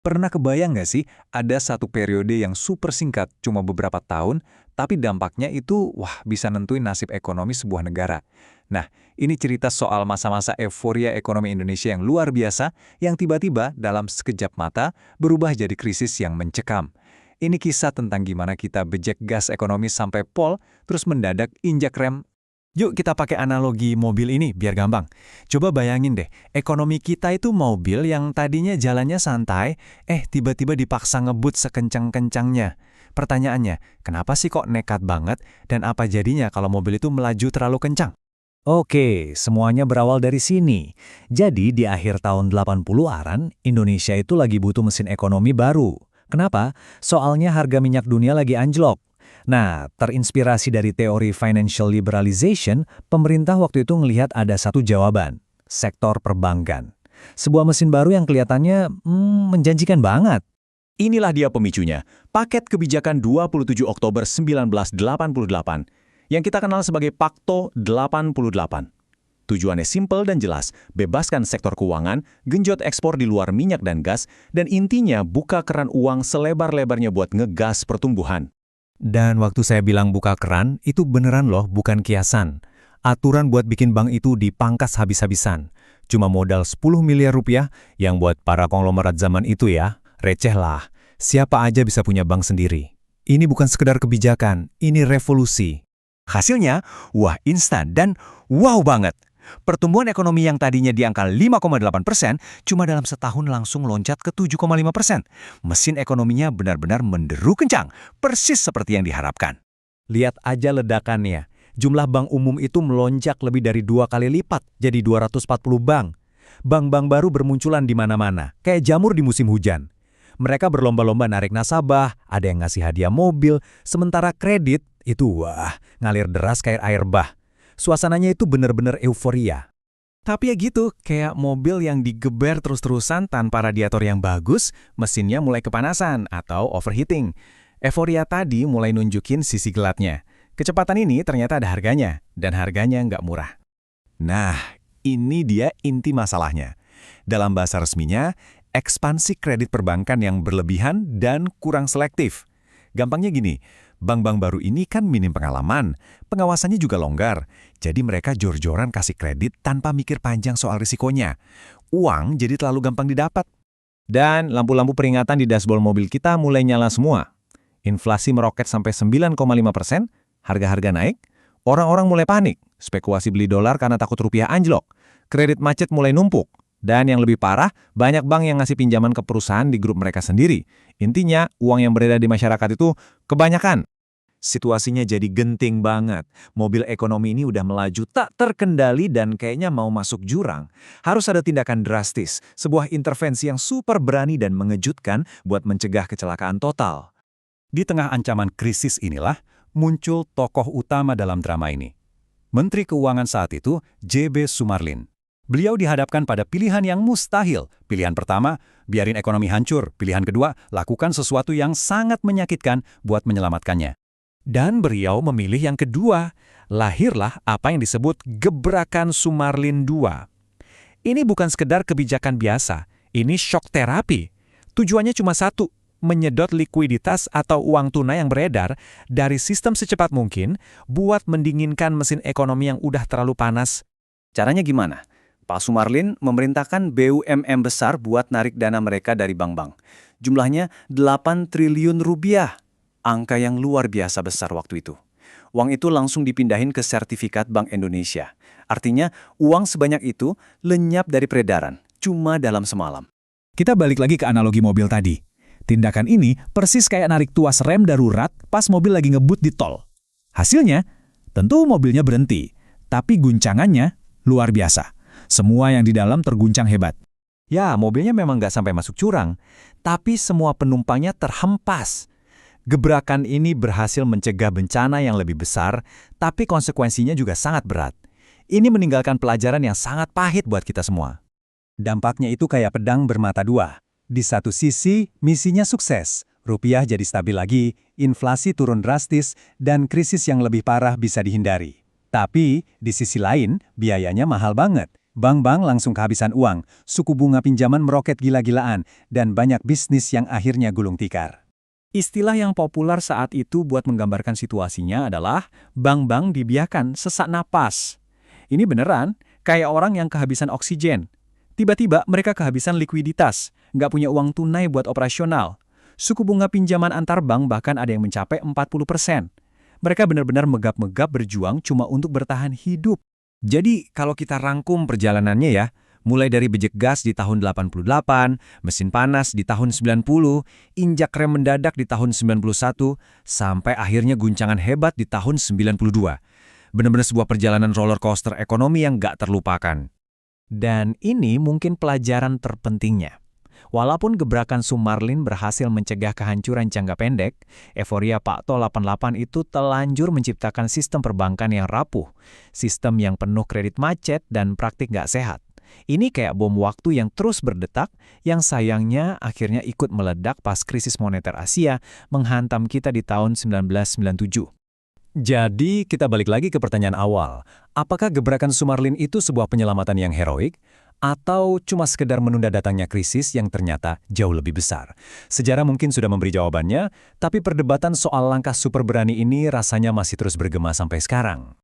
Pernah kebayang nggak sih, ada satu periode yang super singkat, cuma beberapa tahun, tapi dampaknya itu, wah, bisa nentuin nasib ekonomi sebuah negara. Nah, ini cerita soal masa-masa euforia ekonomi Indonesia yang luar biasa, yang tiba-tiba dalam sekejap mata berubah jadi krisis yang mencekam. Ini kisah tentang gimana kita bejek gas ekonomi sampai pol, terus mendadak injak rem. Yuk kita pakai analogi mobil ini biar gampang. Coba bayangin deh, ekonomi kita itu mobil yang tadinya jalannya santai, tiba-tiba dipaksa ngebut sekencang-kencangnya. Pertanyaannya, kenapa sih kok nekat banget dan apa jadinya kalau mobil itu melaju terlalu kencang? Oke, semuanya berawal dari sini. Jadi di akhir tahun 80-an, Indonesia itu lagi butuh mesin ekonomi baru. Kenapa? Soalnya harga minyak dunia lagi anjlok. Nah, terinspirasi dari teori financial liberalization, pemerintah waktu itu ngelihat ada satu jawaban, sektor perbankan. Sebuah mesin baru yang kelihatannya menjanjikan banget. Inilah dia pemicunya, paket kebijakan 27 Oktober 1988, yang kita kenal sebagai Pakto 88. Tujuannya simpel dan jelas, bebaskan sektor keuangan, genjot ekspor di luar minyak dan gas, dan intinya buka keran uang selebar-lebarnya buat ngegas pertumbuhan. Dan waktu saya bilang buka keran, itu beneran loh, bukan kiasan. Aturan buat bikin bank itu dipangkas habis-habisan. Cuma modal 10 miliar rupiah yang buat para konglomerat zaman itu ya, receh lah. Siapa aja bisa punya bank sendiri. Ini bukan sekedar kebijakan, ini revolusi. Hasilnya, wah instan dan wow banget. Pertumbuhan ekonomi yang tadinya di angka 5,8%, cuma dalam setahun langsung loncat ke 7,5%. Mesin ekonominya benar-benar menderu kencang, persis seperti yang diharapkan. Lihat aja ledakannya. Jumlah bank umum itu melonjak lebih dari 2 kali lipat, jadi 240 bank. Bank-bank baru bermunculan di mana-mana, kayak jamur di musim hujan. Mereka berlomba-lomba narik nasabah, ada yang ngasih hadiah mobil, sementara kredit itu ngalir deras kayak air bah. Suasananya itu bener-bener euforia. Tapi ya gitu, kayak mobil yang digeber terus-terusan tanpa radiator yang bagus, mesinnya mulai kepanasan atau overheating. Euforia tadi mulai nunjukin sisi gelapnya. Kecepatan ini ternyata ada harganya, dan harganya nggak murah. Nah, ini dia inti masalahnya. Dalam bahasa resminya, ekspansi kredit perbankan yang berlebihan dan kurang selektif. Gampangnya gini, bank-bank baru ini kan minim pengalaman, pengawasannya juga longgar, jadi mereka jor-joran kasih kredit tanpa mikir panjang soal risikonya. Uang jadi terlalu gampang didapat. Dan lampu-lampu peringatan di dashboard mobil kita mulai nyala semua. Inflasi meroket sampai 9,5%, harga-harga naik, orang-orang mulai panik, spekulasi beli dolar karena takut rupiah anjlok, kredit macet mulai numpuk. Dan yang lebih parah, banyak bank yang ngasih pinjaman ke perusahaan di grup mereka sendiri. Intinya, uang yang beredar di masyarakat itu kebanyakan. Situasinya jadi genting banget. Mobil ekonomi ini udah melaju tak terkendali dan kayaknya mau masuk jurang. Harus ada tindakan drastis, sebuah intervensi yang super berani dan mengejutkan buat mencegah kecelakaan total. Di tengah ancaman krisis inilah, muncul tokoh utama dalam drama ini. Menteri Keuangan saat itu, JB Sumarlin. Beliau dihadapkan pada pilihan yang mustahil. Pilihan pertama, biarin ekonomi hancur. Pilihan kedua, lakukan sesuatu yang sangat menyakitkan buat menyelamatkannya. Dan beliau memilih yang kedua. Lahirlah apa yang disebut gebrakan Sumarlin II. Ini bukan sekedar kebijakan biasa. Ini shock terapi. Tujuannya cuma satu, menyedot likuiditas atau uang tunai yang beredar dari sistem secepat mungkin buat mendinginkan mesin ekonomi yang udah terlalu panas. Caranya gimana? Pak Sumarlin memerintahkan BUMN besar buat narik dana mereka dari bank-bank. Jumlahnya 8 triliun rupiah. Angka yang luar biasa besar waktu itu. Uang itu langsung dipindahin ke sertifikat Bank Indonesia. Artinya, uang sebanyak itu lenyap dari peredaran, cuma dalam semalam. Kita balik lagi ke analogi mobil tadi. Tindakan ini persis kayak narik tuas rem darurat pas mobil lagi ngebut di tol. Hasilnya, tentu mobilnya berhenti, tapi guncangannya luar biasa. Semua yang di dalam terguncang hebat. Ya, mobilnya memang nggak sampai masuk jurang, tapi semua penumpangnya terhempas. Gebrakan ini berhasil mencegah bencana yang lebih besar, tapi konsekuensinya juga sangat berat. Ini meninggalkan pelajaran yang sangat pahit buat kita semua. Dampaknya itu kayak pedang bermata dua. Di satu sisi, misinya sukses. Rupiah jadi stabil lagi, inflasi turun drastis, dan krisis yang lebih parah bisa dihindari. Tapi, di sisi lain, biayanya mahal banget. Bank-bank langsung kehabisan uang, suku bunga pinjaman meroket gila-gilaan, dan banyak bisnis yang akhirnya gulung tikar. Istilah yang populer saat itu buat menggambarkan situasinya adalah bank-bank dibiarkan sesak napas. Ini beneran, kayak orang yang kehabisan oksigen. Tiba-tiba mereka kehabisan likuiditas, nggak punya uang tunai buat operasional. Suku bunga pinjaman antar bank bahkan ada yang mencapai 40%. Mereka benar-benar megap-megap berjuang cuma untuk bertahan hidup. Jadi, kalau kita rangkum perjalanannya ya, mulai dari bejek gas di tahun 88, mesin panas di tahun 90, injak rem mendadak di tahun 91, sampai akhirnya guncangan hebat di tahun 92. Benar-benar sebuah perjalanan roller coaster ekonomi yang nggak terlupakan. Dan ini mungkin pelajaran terpentingnya. Walaupun gebrakan Sumarlin berhasil mencegah kehancuran jangka pendek, euforia Pak To 88 itu telanjur menciptakan sistem perbankan yang rapuh, sistem yang penuh kredit macet dan praktik nggak sehat. Ini kayak bom waktu yang terus berdetak, yang sayangnya akhirnya ikut meledak pas krisis moneter Asia menghantam kita di tahun 1997. Jadi, kita balik lagi ke pertanyaan awal. Apakah gebrakan Sumarlin itu sebuah penyelamatan yang heroik? Atau cuma sekedar menunda datangnya krisis yang ternyata jauh lebih besar? Sejarah mungkin sudah memberi jawabannya, tapi perdebatan soal langkah super berani ini rasanya masih terus bergema sampai sekarang.